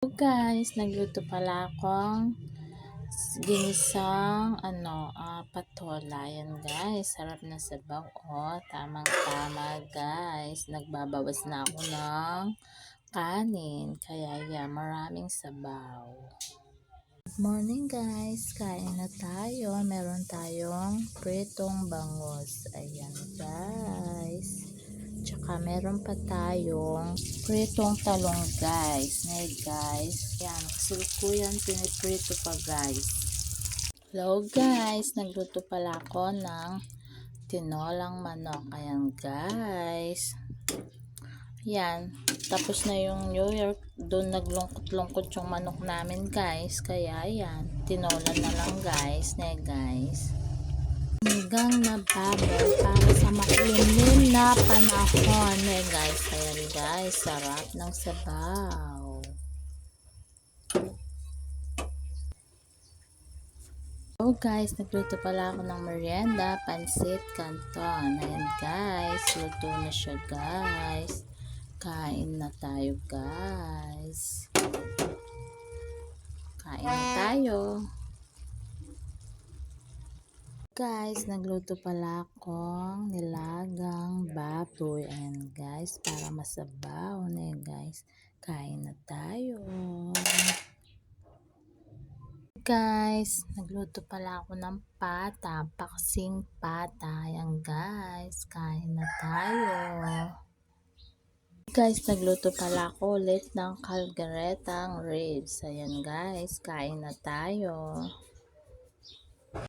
Hello guys, nagluto pala akong ginisang patola. Yan guys, sarap na sabaw. Tamang tama guys. Nagbabawas na ako ng kanin. Kaya yan, maraming sabaw. Good morning guys, kain na tayo. Meron tayong pritong bangus. Ayan guys. Tsaka meron pa tayong pritong talong guys. Ngayon guys. Yan. Kasalukuyan piniprito pa guys. Hello guys. Nagluto pala ako ng tinolang manok. Ayan guys. Yan. Tapos na yung New Year. Doon naglungkot-lungkot yung manok namin guys. Kaya yan. Tinola na lang guys. Ngayon guys. Hanggang nababaw para sa makulimlim na panahon. Guys, ayan guys, sarap ng sabaw. So guys, nagluto pala ako ng merienda, pansit canton. Ayan guys, luto na siya guys. Kain na tayo guys. Kain na tayo. Guys, nagluto pala akong nilagang baboy. Ayan guys, para masabaw na yun guys. Kain na tayo. Guys, nagluto pala ako ng pata, paksing pata. Ayan guys, kain na tayo. Guys, nagluto pala ako ulit ng calderetang ribs. Ayan guys, kain na tayo.